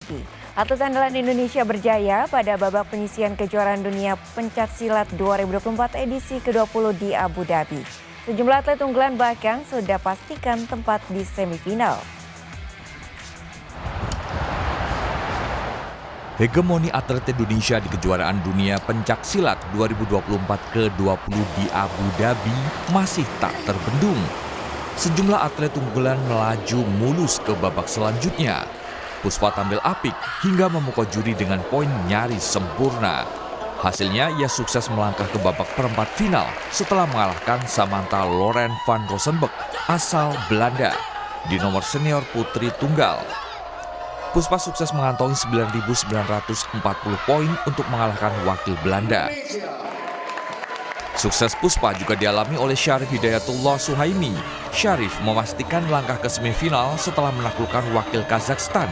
Rizky. Atlet andalan Indonesia berjaya pada babak penyisihan kejuaraan dunia pencaksilat 2024 edisi ke-20 di Abu Dhabi. Sejumlah atlet unggulan bahkan sudah pastikan tempat di semifinal. Hegemoni atlet Indonesia di kejuaraan dunia pencaksilat 2024 ke-20 di Abu Dhabi masih tak terbendung. Sejumlah atlet unggulan melaju mulus ke babak selanjutnya. Puspa tampil apik hingga memukau juri dengan poin nyaris sempurna. Hasilnya ia sukses melangkah ke babak perempat final setelah mengalahkan Samantha Loren van Rosenberg asal Belanda di nomor senior putri tunggal. Puspa sukses mengantongi 9.940 poin untuk mengalahkan wakil Belanda. Sukses Puspa juga dialami oleh Syarif Hidayatullah Suhaimi. Syarif memastikan langkah ke semifinal setelah menaklukkan wakil Kazakhstan,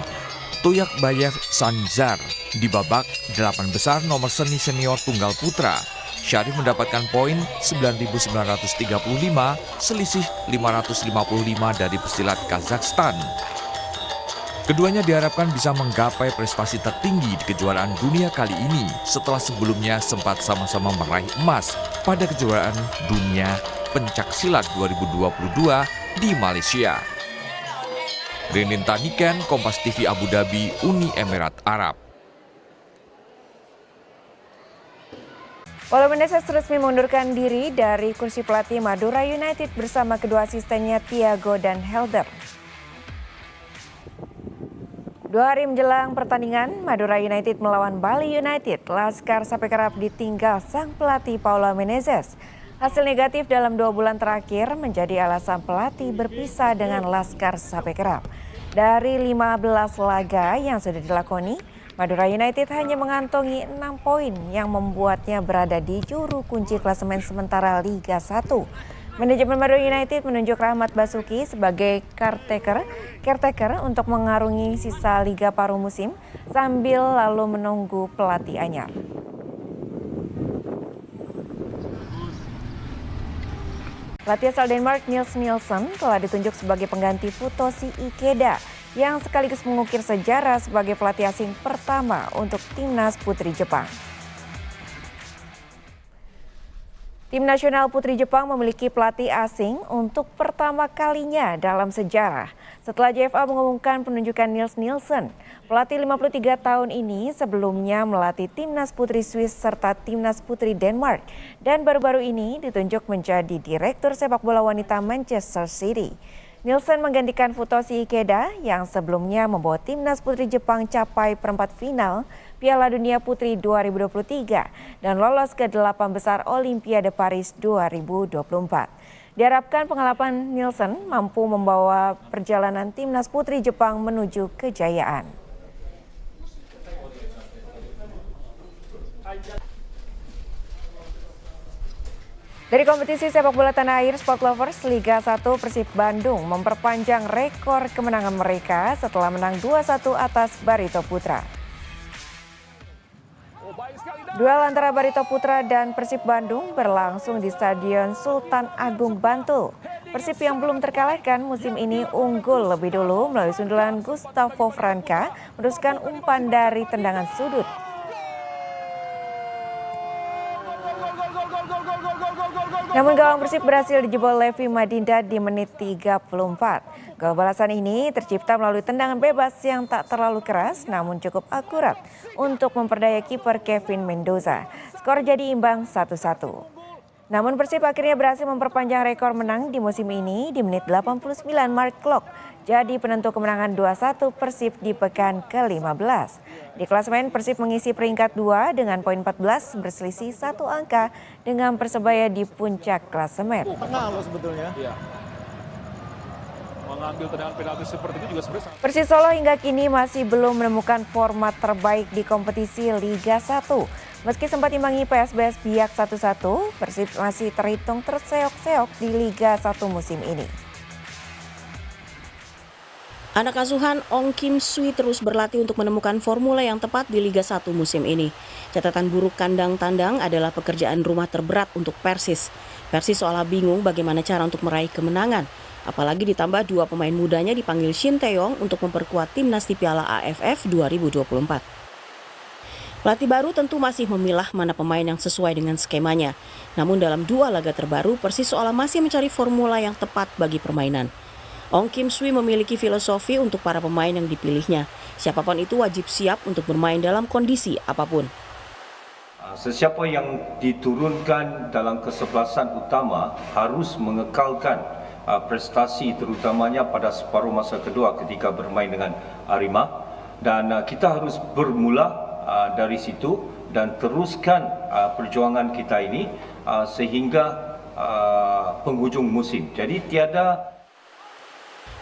Tuyakbayev Sandzar, di babak 8 besar nomor seni senior tunggal putra. Syarif mendapatkan poin 9.935, selisih 555 dari pesilat Kazakhstan. Keduanya diharapkan bisa menggapai prestasi tertinggi di kejuaraan dunia kali ini setelah sebelumnya sempat sama-sama meraih emas pada kejuaraan dunia pencaksilat 2022 di Malaysia. Rinin Taniken, Kompas TV Abu Dhabi, Uni Emirat Arab. Paulo Menezes resmi mengundurkan diri dari kursi pelatih Madura United bersama kedua asistennya Thiago dan Helder. 2 hari menjelang pertandingan Madura United melawan Bali United, Laskar Sapekerap ditinggal sang pelatih Paulo Menezes. Hasil negatif dalam 2 bulan terakhir menjadi alasan pelatih berpisah dengan Laskar Sapekerap. Dari 15 laga yang sudah dilakoni, Madura United hanya mengantongi 6 poin yang membuatnya berada di juru kunci klasemen sementara Liga 1. Manajemen Madura United menunjuk Rahmat Basuki sebagai caretaker untuk mengarungi sisa Liga paruh musim sambil lalu menunggu pelatih anyar. Pelatih asal Denmark Niels Nielsen telah ditunjuk sebagai pengganti Futoshi Ikeda yang sekaligus mengukir sejarah sebagai pelatih asing pertama untuk timnas putri Jepang. Tim nasional putri Jepang memiliki pelatih asing untuk pertama kalinya dalam sejarah. Setelah JFA mengumumkan penunjukan Niels Nielsen, pelatih 53 tahun ini sebelumnya melatih timnas putri Swiss serta timnas putri Denmark dan baru-baru ini ditunjuk menjadi direktur sepak bola wanita Manchester City. Nielsen menggantikan Futoshi Ikeda yang sebelumnya membawa timnas putri Jepang capai perempat final Piala Dunia Putri 2023 dan lolos ke 8 besar Olimpiade Paris 2024. Diharapkan pengalaman Nielsen mampu membawa perjalanan timnas putri Jepang menuju kejayaan. Dari kompetisi sepak bola tanah air Sport Lovers Liga 1, Persib Bandung memperpanjang rekor kemenangan mereka setelah menang 2-1 atas Barito Putra. Duel antara Barito Putra dan Persib Bandung berlangsung di Stadion Sultan Agung Bantul. Persib yang belum terkalahkan musim ini unggul lebih dulu melalui sundulan Gustavo Franca meneruskan umpan dari tendangan sudut. Namun gawang Persib berhasil dijebol Levi Madinda di menit 34. Gol balasan ini tercipta melalui tendangan bebas yang tak terlalu keras namun cukup akurat untuk memperdaya kiper Kevin Mendoza. Skor jadi imbang 1-1. Namun Persib akhirnya berhasil memperpanjang rekor menang di musim ini di menit 89 Mark Klok. Jadi penentu kemenangan 2-1 Persib di pekan ke-15. Di klasemen Persib mengisi peringkat 2 dengan poin 14 berselisih 1 angka dengan Persebaya di puncak klasemen. Tengah loh sebetulnya. Iya. Mengambil tendangan penalti seperti itu juga sebenarnya. Persis Solo hingga kini masih belum menemukan format terbaik di kompetisi Liga 1. Meski sempat imbangi PSBS Biak 1-1, Persib masih terhitung terseok-seok di Liga 1 musim ini. Anak asuhan Ong Kim Sui terus berlatih untuk menemukan formula yang tepat di Liga 1 musim ini. Catatan buruk kandang tandang adalah pekerjaan rumah terberat untuk Persis. Persis seolah bingung bagaimana cara untuk meraih kemenangan. Apalagi ditambah 2 pemain mudanya dipanggil Shin Tae-yong untuk memperkuat timnas di Piala AFF 2024. Pelatih baru tentu masih memilah mana pemain yang sesuai dengan skemanya. Namun dalam 2 laga terbaru, Persis seolah masih mencari formula yang tepat bagi permainan. Ong Kim Sui memiliki filosofi untuk para pemain yang dipilihnya. Siapapun itu wajib siap untuk bermain dalam kondisi apapun. Sesiapa yang diturunkan dalam kesebelasan utama harus mengekalkan prestasi terutamanya pada separuh masa kedua ketika bermain dengan Arema, dan kita harus bermula dari situ dan teruskan perjuangan kita ini sehingga penghujung musim. Jadi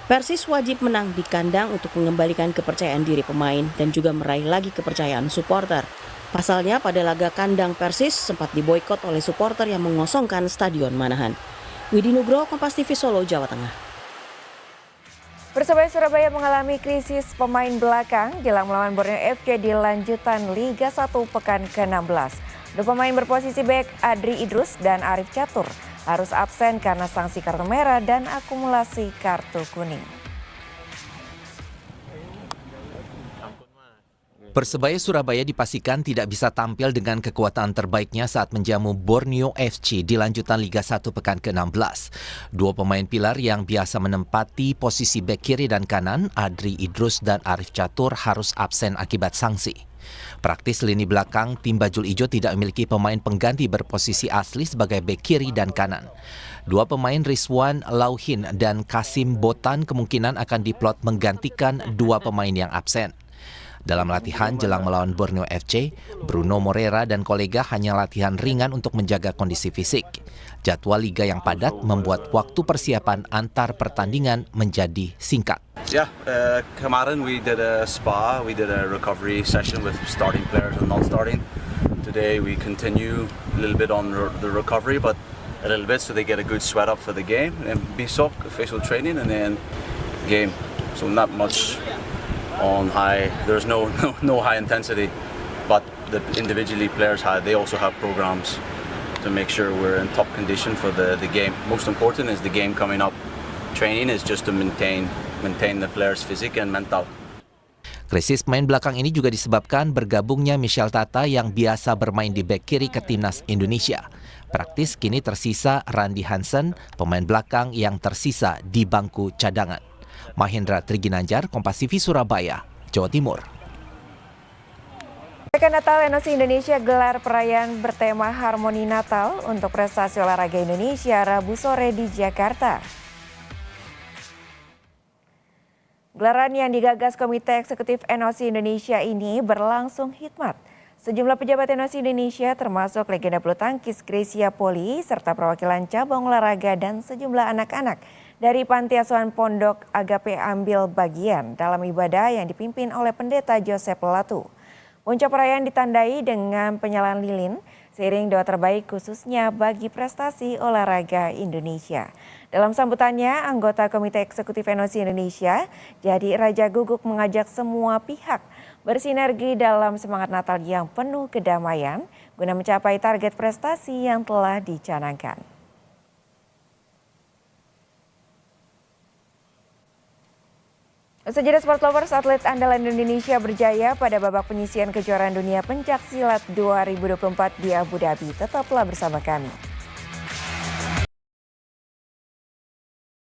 Persis wajib menang di kandang untuk mengembalikan kepercayaan diri pemain dan juga meraih lagi kepercayaan supporter. Pasalnya pada laga kandang Persis sempat diboikot oleh supporter yang mengosongkan Stadion Manahan. Widi Nugroho, Kompas TV Solo, Jawa Tengah. Persebaya Surabaya mengalami krisis pemain belakang jelang melawan Borneo FC di lanjutan Liga 1 pekan ke-16. 2 pemain berposisi bek Adri Idrus dan Arif Catur harus absen karena sanksi kartu merah dan akumulasi kartu kuning. Persebaya Surabaya dipastikan tidak bisa tampil dengan kekuatan terbaiknya saat menjamu Borneo FC di lanjutan Liga 1 pekan ke-16. 2 pemain pilar yang biasa menempati posisi bek kiri dan kanan, Adri Idrus dan Arif Catur, harus absen akibat sanksi. Praktis lini belakang tim Bajul Ijo tidak memiliki pemain pengganti berposisi asli sebagai bek kiri dan kanan. 2 pemain Rizwan Lauhin dan Kasim Botan kemungkinan akan diplot menggantikan 2 pemain yang absen. Dalam latihan jelang melawan Borneo FC, Bruno Moreira dan kolega hanya latihan ringan untuk menjaga kondisi fisik. Jadwal liga yang padat membuat waktu persiapan antar pertandingan menjadi singkat. Kemarin we did a spa, we did a recovery session with starting players and non-starting. Today we continue a little bit on the recovery, but a little bit so they get a good sweat up for the game. And BSOC, official training, and then game. So not much on high. There's no high intensity, but the individually players they also have programs to make sure we're in top condition for the game. Most important is the game coming up. Training is just to maintain the players' physique and mental. Krisis pemain belakang ini juga disebabkan bergabungnya Michel Tata yang biasa bermain di bek kiri ke timnas Indonesia. Praktis kini tersisa Randy Hansen, pemain belakang yang tersisa di bangku cadangan. Mahendra Triginanjar, Kompas TV Surabaya, Jawa Timur. Pekan Natal NOC Indonesia gelar perayaan bertema Harmoni Natal untuk prestasi olahraga Indonesia Rabu sore di Jakarta. Gelaran yang digagas Komite Eksekutif NOC Indonesia ini berlangsung hikmat. Sejumlah pejabat NOC Indonesia termasuk legenda bulu tangkis Grecia Poli serta perwakilan cabang olahraga dan sejumlah anak-anak dari Panti Asuhan Pondok Agape ambil bagian dalam ibadah yang dipimpin oleh Pendeta Joseph Latu. Puncak perayaan ditandai dengan penyalaan lilin seiring doa terbaik khususnya bagi prestasi olahraga Indonesia. Dalam sambutannya, anggota Komite Eksekutif NOC Indonesia, Jadi Raja Guguk mengajak semua pihak bersinergi dalam semangat Natal yang penuh kedamaian guna mencapai target prestasi yang telah dicanangkan. Sejarah Sport Lovers, atlet andalan Indonesia berjaya pada babak penyisihan kejuaraan dunia pencaksilat 2024 di Abu Dhabi. Tetaplah bersama kami.